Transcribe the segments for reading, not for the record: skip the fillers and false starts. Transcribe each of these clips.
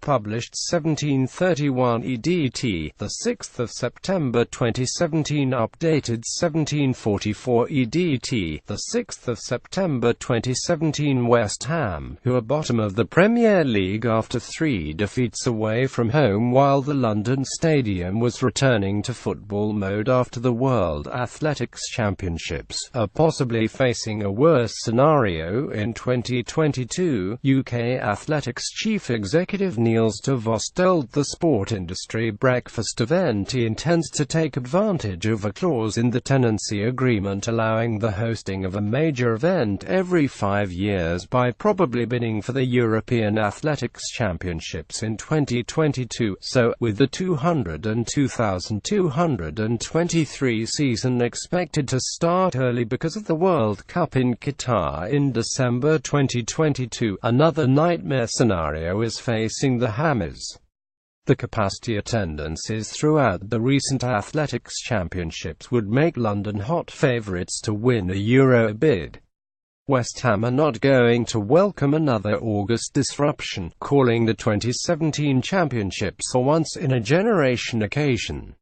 published 1731 EDT, the 6th of September 2017, updated 1744 EDT, the 6th of September 2017. West Ham, who are bottom of the Premier League after 3 defeats away from home while the London Stadium was returning to football mode after the World Athletics Championships, are possibly facing a worse scenario in 2022, UK Athletics Chief Executive Niels de Vos told the sport industry breakfast event he intends to take advantage of a clause in the tenancy agreement allowing the hosting of a major event every 5 years by probably bidding for the European Athletics Championships in 2022, so, with the 202,223 season expected to start early because of the World Cup in Qatar in December 2022, another nightmare scenario is facing the Hammers. The capacity attendances throughout the recent Athletics Championships would make London hot favourites to win a Euro bid. West Ham are not going to welcome another August disruption, calling the 2017 Championships a once-in-a-generation occasion.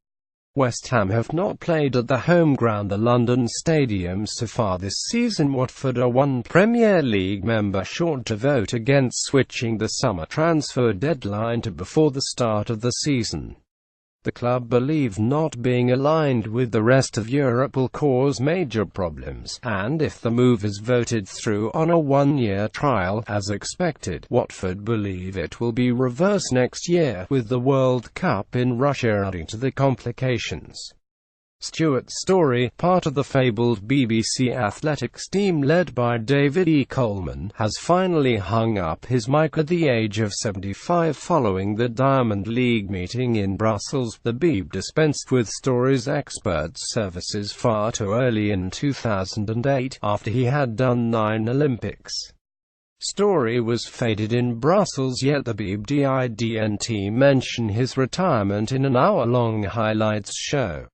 West Ham have not played at the home ground, the London Stadium, so far this season. Watford are one Premier League member short to vote against switching the summer transfer deadline to before the start of the season. The club believe not being aligned with the rest of Europe will cause major problems, and if the move is voted through on a one-year trial, as expected, Watford believe it will be reversed next year, with the World Cup in Russia adding to the complications. Stuart Story, part of the fabled BBC athletics team led by David E. Coleman, has finally hung up his mic at the age of 75 following the Diamond League meeting in Brussels. The Beeb dispensed with Story's expert services far too early in 2008, after he had done 9 Olympics. Story was faded in Brussels, yet the Beeb didn't mention his retirement in an hour-long highlights show.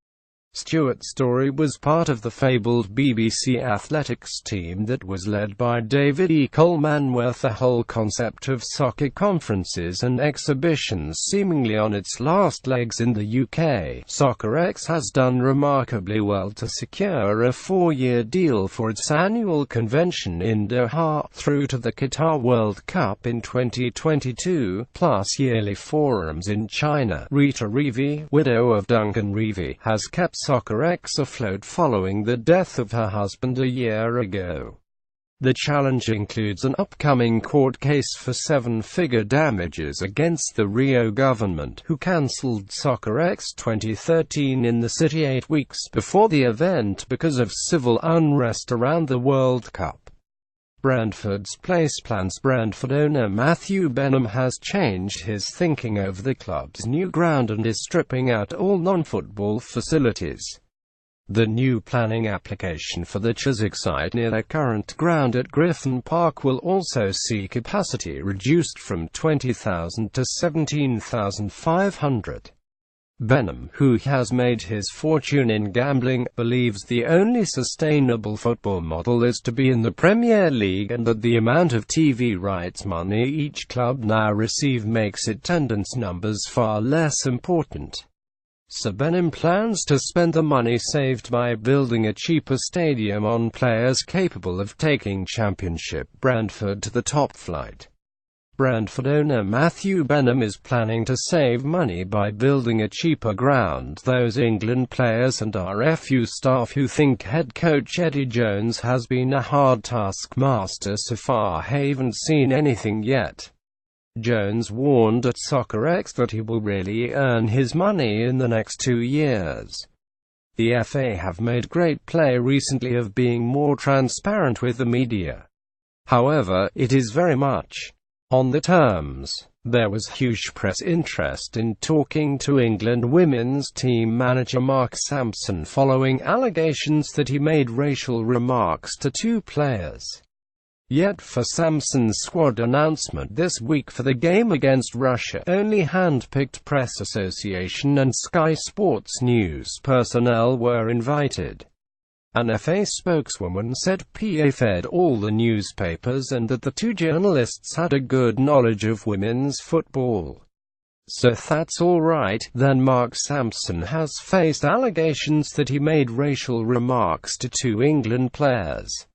Stuart Story was part of the fabled BBC athletics team that was led by David E. Coleman, with the whole concept of soccer conferences and exhibitions seemingly on its last legs in the UK. SoccerX has done remarkably well to secure a 4-year deal for its annual convention in Doha, through to the Qatar World Cup in 2022, plus yearly forums in China. Rita Reevy, widow of Duncan Reevy, has kept SoccerX afloat following the death of her husband a year ago. The challenge includes an upcoming court case for 7-figure damages against the Rio government, who cancelled SoccerX 2013 in the city 8 weeks before the event because of civil unrest around the World Cup. Brentford's place plans. Brentford owner Matthew Benham has changed his thinking over the club's new ground and is stripping out all non-football facilities. The new planning application for the Chiswick site near their current ground at Griffin Park will also see capacity reduced from 20,000 to 17,500. Benham, who has made his fortune in gambling, believes the only sustainable football model is to be in the Premier League, and that the amount of TV rights money each club now receive makes attendance numbers far less important. So Benham plans to spend the money saved by building a cheaper stadium on players capable of taking Championship Brentford to the top flight. Brentford owner Matthew Benham is planning to save money by building a cheaper ground. Those England players and RFU staff who think head coach Eddie Jones has been a hard taskmaster so far haven't seen anything yet. Jones warned at SoccerX that he will really earn his money in the next 2 years. The FA have made great play recently of being more transparent with the media. However, it is very much on the terms. There was huge press interest in talking to England women's team manager Mark Sampson following allegations that he made racial remarks to 2 players. Yet for Sampson's squad announcement this week for the game against Russia, only hand-picked Press Association and Sky Sports News personnel were invited. An FA spokeswoman said PA fed all the newspapers and that the two journalists had a good knowledge of women's football. So that's all right. Then Mark Sampson has faced allegations that he made racial remarks to two England players.